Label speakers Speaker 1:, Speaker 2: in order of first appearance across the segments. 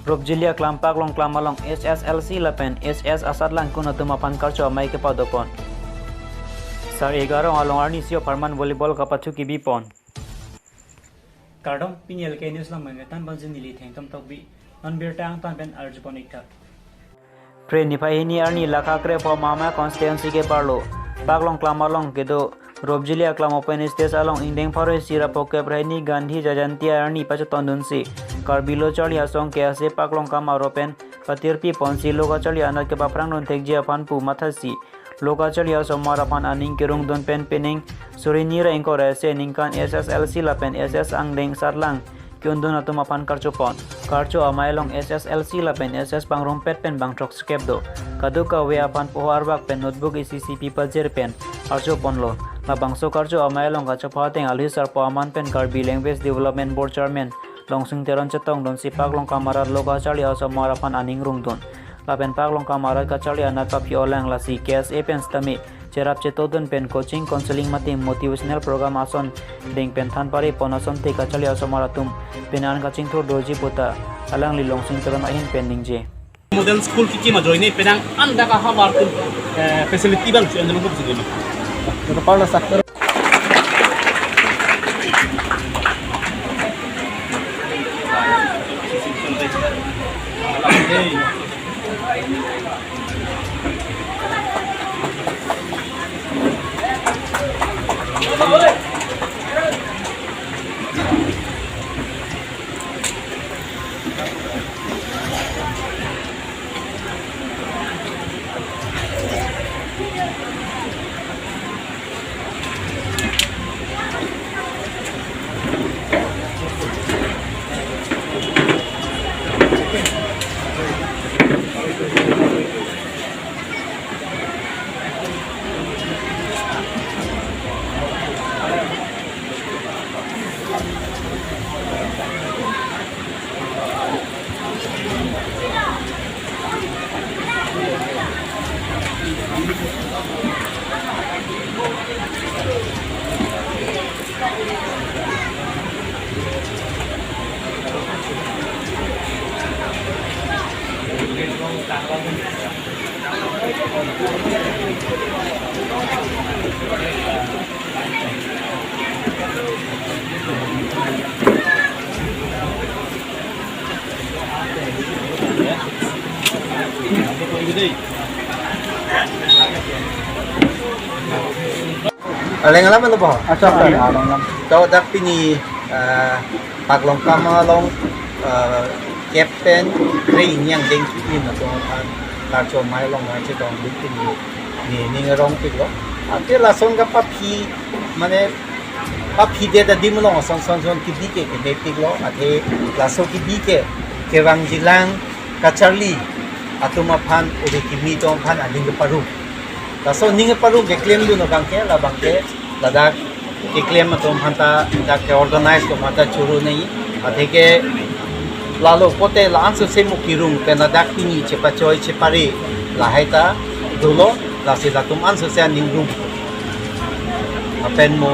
Speaker 1: Robjilia klampak long klamalong SSLC lapen SS asat lang kuno tumapan karcho mai ke padopon. Sar 11 along Arnisio Parman volleyball kapathu ki bipon. Kardom pinel ke news lang mangetan banjin nili thengtam tokbi non birtang tan ben arjupon ikta. Pre nipahini arni lakakre po mama constituency ke parlo. Paklong klamalong kedo Robjilia klam open stage along indeng paro sira poke prani Gandhi Jayanti arni pacha tondunsi. Karbilo chali asong ke ase paklong kama open patirpi ponsi loga chali anak ke paprang non tekji apan pu mathasi. Loga chali asong marapan aning kerung don pen pening surinira engko rese ningkan SSLC lapen SS angdeng sarlang kyundun atum apan karchopon. Karcho amailong SSLC lapen SS pangrompet pen bang trok skepdo. Kaduka we apan poho arbak pen notebook ECCP pajer pen archo ponlo. Labangso karcho amailong kacho pateng alhisar po aman pen Karbi Language Development Board Chairman longsung teron cetong don si paklong kamarat loka chali aso marapan aning rungdon. Lapen paklong kamarat kachali anak papi olang lasi KSA pen stami cerap cetodon pen coaching counseling mati motivational program ason ding pen than pare ponason te kachali aso maratum penan kaching thro doji pota alang li longsung teron ahin pending je.
Speaker 2: Model school kiki ma join penang anda ka habar kun facility bang chu andro buk jini to parla sakter
Speaker 3: Aleng alam ano po? So dak pini paklong kamalong captain train yang deng pin ato karcho mai long na che dong pin ni ngarong pilo ate la song ka papi mane papi de da dimlong song ki dike ke de pilo ate la so ki dike ke wang jilang kacharli atuma phan ode ki mi tong phan aling paru so ninge paru ke claim du no bangke la bangke ladak ke claim atom hanta da ke organize to mata churu nei adike lalo pote la ansu semu kirum ke ladak tini chepa choi chepare la haita dulo la se datum ansu se ningrum apen mo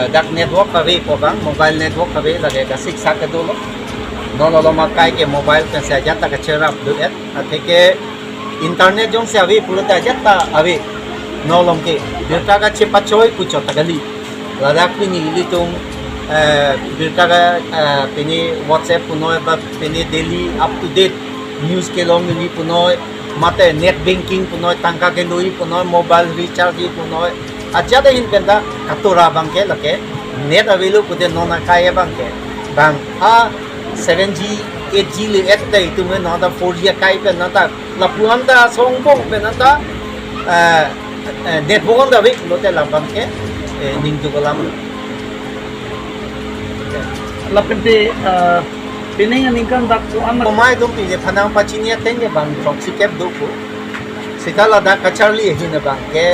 Speaker 3: dak network ka ve ko bang mobile network ka ve la ke sik sak ke dulo no lo makai ke mobile ke se jata ke cherap du et adike internet jong se ave pulata jata ave nolong ke birta ka chepa choi kucho tagali ladak pini litung birta ka pini WhatsApp punoy ba pini daily up to date news ke long ni punoy mate net banking punoy tangka ke lui punoy mobile recharge punoy acha da in penda katura bangke lake net available pude nona kaya bangke bang a 7G 8G le et dai tume no da 4G kai pe na ta la puanda songbong pe na ta network da wik lote labang ke ning du kolam
Speaker 2: lapente pening ningkan dak tu an
Speaker 3: mai dum pi je phanang pachinia tenge bang proxy cap do ko sikala da kacharli hin bang ke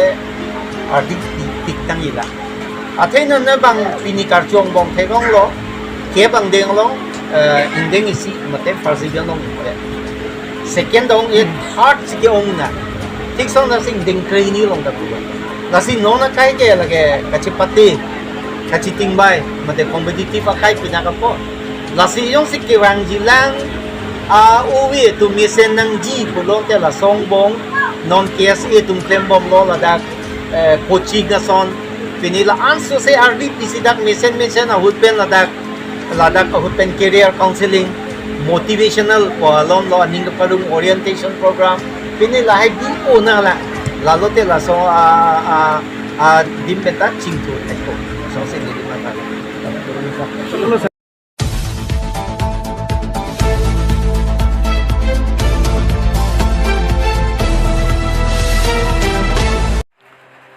Speaker 3: ardik tik tang ila athein na bang pini karchong bong thegong lo ke bang deng lo indeng isi mate farsi ganong second dong it hard sige ong na tik song na sing ding trainee long da bulo nasi nona kai ke lage kachipati kachiting bai mate competitive kai pinaka po nasi yung si kiwang jilang uwi tu misen nang ji pulo te la song bong non KSA tum claim bom lo la dak coaching na son pinila anso se RDP sidak misen a hutpen la dak hutpen career counseling motivational ko alon lo aning parung orientation program pinila hai di po na la lalo te la so dim beta chingtu eko so se ni mata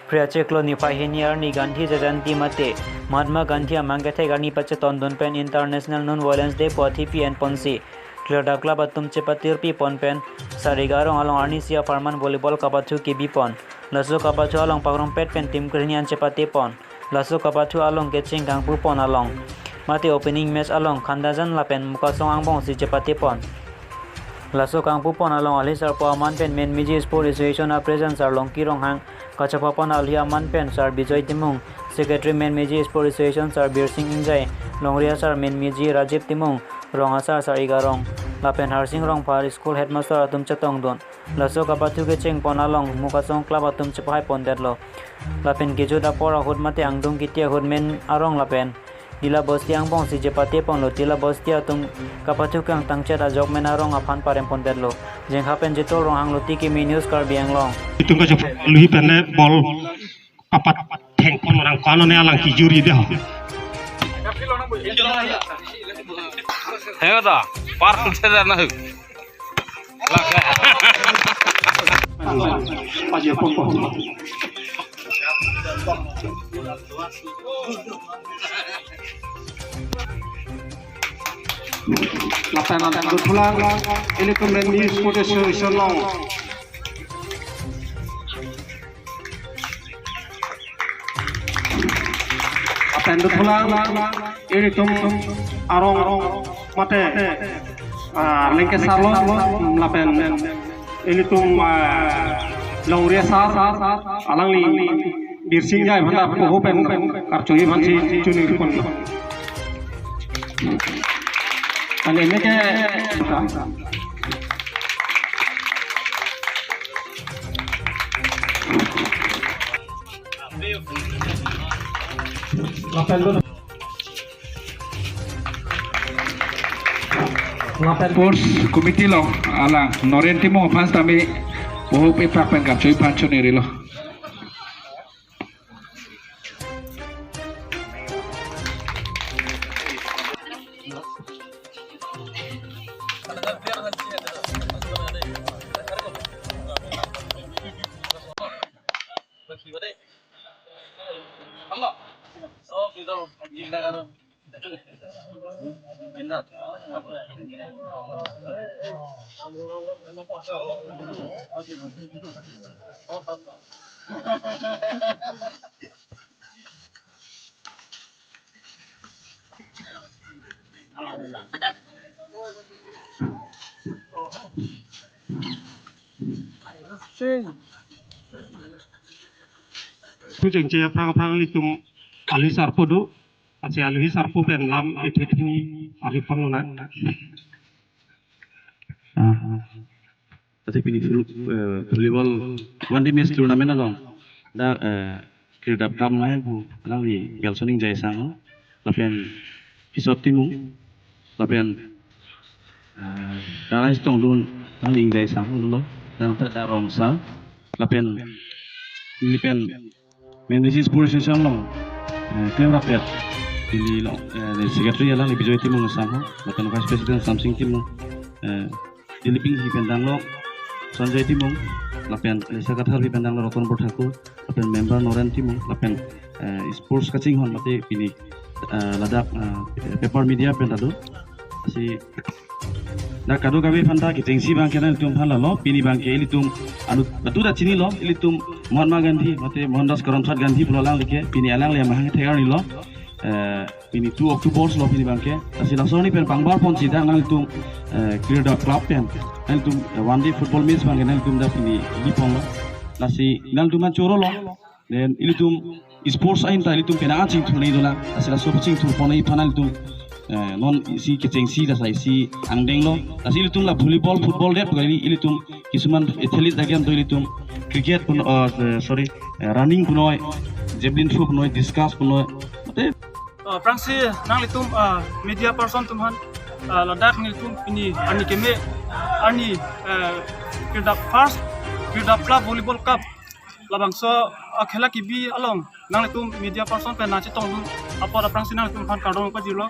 Speaker 1: Pria ceklo ni pahiniar ni Gandhi Jayanti mate Mahatma Gandhi amangathe garni pache tondon pen International Non Violence Day poti PN Ponsi Clear dakla batum cepatir pi pon pen Sarigarong along Arnisia Farman volleyball kapathu KB pon Lasso kapathu along pagrong pet pen tim krinian cepati pon Lasso kapathu along ketching gangpu pon along mate opening match along Khandajan lapen mukasong angbong si cepati pon Lasso kangpu pon along alisar po aman pen men miji sport association a presence along kirong hang kachapapon alia man pen sar Bijoy Timung secretary men miji sport association sar Bir Singh Injai longria sar men miji Rajiv Timung rong asar sar Igarong lapen Harsing rong par school headmaster atum chatong don Lasso kapathu ke cheng pon along mukasong club atum chepai pon detlo lapen geju da pora hod mate angdung kitia hod men arong lapen Tila bostiang pong si jepate pong lo tila bostia tung kapathu kang tangchet ajok menarong aphan parem pon detlo jeng hapen jetol rong hang loti ki news kar biang long
Speaker 4: Itu ko jeput luhi pene bol apat theng pon orang kano ne alang ki juri de ha
Speaker 2: Heo da par se na hu
Speaker 4: Paje pon pon Lapan tulang ini kemudian di sport association long lapan tulang ini tum arong mate lengke sarlo lapan ini tum longria sar alang li birsing jai bhanda ko pen karchoi bhansi chuni pon and ini ke
Speaker 5: Sports committee lo ala Norenti mo fans tami boho pe prapen kap choi pancho neri lo
Speaker 4: ku jeng je phang litum alisar podo aci alisar po pen lam ethetni ari pangona
Speaker 6: Tapi ini volleyball one day match tournament along. Da kirap kam lai bu lawi gelsoning jai sang. Lapian pisot timu. Lapian da lai stong dun lawi jai sang dulu. Dan tak ada rong sa. Lapian lipian menjadi sport session long. Klaim rakyat ini long. Secretary alang lebih jauh timu sang. Lapian vice president something timu. Diliping hi pendang lo Sanjay Timung, lapian Sakathar hi pendang lo Roton Thakur, lapian member Noren Timung, lapian sports kacing hon mate pini ladak paper media pentado si na kado gabe phanta ki tengsi bang kenan tum phala lo pini bang ke ilitum anu batu da chini lo ilitum Mahatma Gandhi mate Mohandas Karamchand Gandhi pulang like pini alang le mahang thegar ni lo ini 2 Oktober lo pini bangke asi langsung ni pen pangbar pon sidang nal tum clear the club pen nal tum one day football match bang nal tum da pini di pon lo nasi nal tum choro lo then ili tum sports ain ta ili tum pena ching thuni dola asi la sob ching thur pon ai panal tum non isi keceng si da sai si angdeng lo asi ilitum la volleyball football dep kali ilitum kisuman athlete da game to ilitum cricket pun sorry running punoi javelin throw punoi discus punoi mate
Speaker 7: prangsi nang litum media person tumhan ladak nilitum ini ani keme ani kirda first kirda club volleyball cup labang so khela ki bi along nang litum media person pe nachi tong apor prangsi nang litum khan kadong pa jilo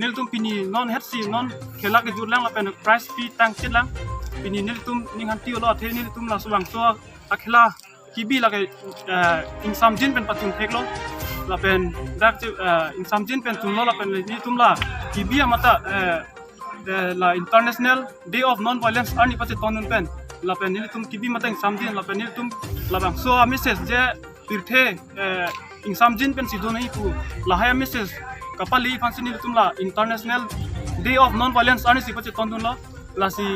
Speaker 7: nilitum pini non hetsi non khela ke jurlang la pen prize fee tang chitlang pini nilitum ningan ti lo the nilitum la sulang so akhela ki bi la ke insam jin pen patun theklo la pen dak insam jin pen tun lo la pen nilitum la ki bi amata la international day of non violence ani pati tonun pen la pen nilitum ki bi mata insam jin la pen nilitum la bang so a message je tirthe insam jin pen sido nahi pu la haya message kapali fansi nilitum la international day of non violence ani si pati tonun lo la si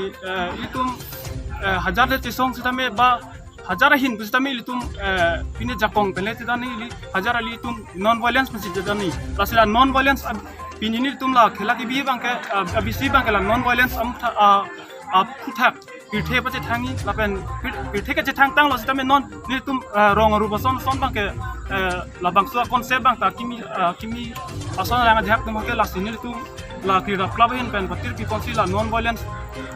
Speaker 7: itum hajar de tisong sitame ba hajara hin bustami litum pine jakong pele tidani li hajara litum non violence mesti jadani lasila non violence pini ni litum la khela ki bi bang ke abisi bang ke la non violence am puthak pirthe pache thangi lapen pirthe ke thang tang lo sitame non ni litum rong ru bason son bang ke la bang so concept bang ta kimi ason la ngajak tum ke la sini litum la kira club hin pen patir pi konsi la non violence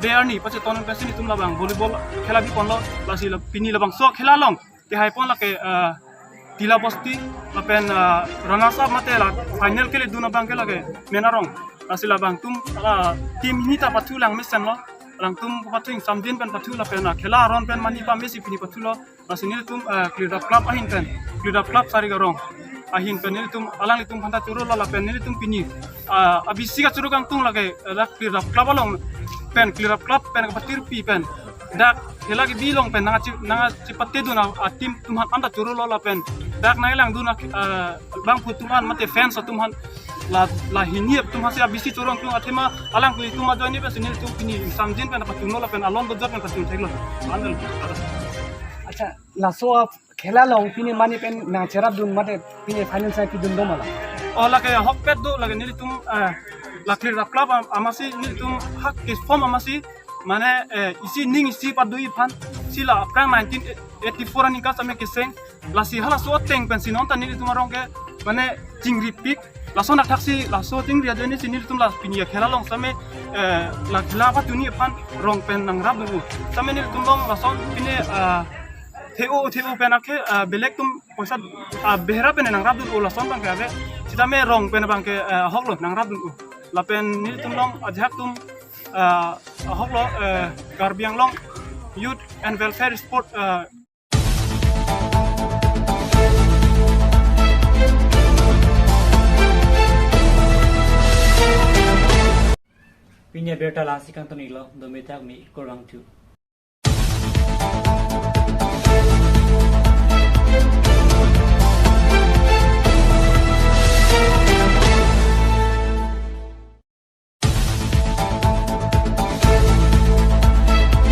Speaker 7: they are ni pache tonon pe sini tum la bang volleyball khela bi konlo la si la pini la bang so khela long te hai pon la ke tila bosti la pen runners up mate la final ke le duna bang ke la ke menarong la si la bang tum team ni ta pathu lang mission lo lang tum pathu samjin pen pathu la pen khela ron pen mani pa mesi pini pathu lo la sini tum clear club ahin pen clear club sari garong ahin pen ni tum alang litum phanta churu la pen ni tum pini abisi ka churu kang tung la ke clear club along pen clear club pen patir pi pen dak hela ki bilong pen nanga ci patte duna tim tumhan anda churu lo la pen dak nai lang duna bang putuman mate fans tumhan la hiniep tumhan se abisi churong tung athema alang ku tuma joini pe sinil tum pini samjin pen patun lo la pen alon do pen patun theklo andal
Speaker 8: अच्छा लासो खेला लो पिने माने पेन ना चेरा दुन माते पिने final side दुन दो मला
Speaker 7: o la ke hok pet do la ke nil tum la clear club amasi nil tum hak ke form amasi mane isi ning isi padui phan sila prang 1984 ani ka same ke seng la si hala so teng pen sinon ta nil tum rong ke mane chingri pik la so na taksi la so ting ria jeni sinil tum la pinia khela long same la khela pa tuni phan rong pen nang rab du same nil tum long la son pine theo penake belek tum poisa behra pen nang rab du la son bang ke sita me rong pen bang ke hoklo nang rab du la pen nil tum long ajhak tum hoklo garbiang long youth and welfare sport
Speaker 1: Pinya berta lasi kang tonilo dometak mi korang tu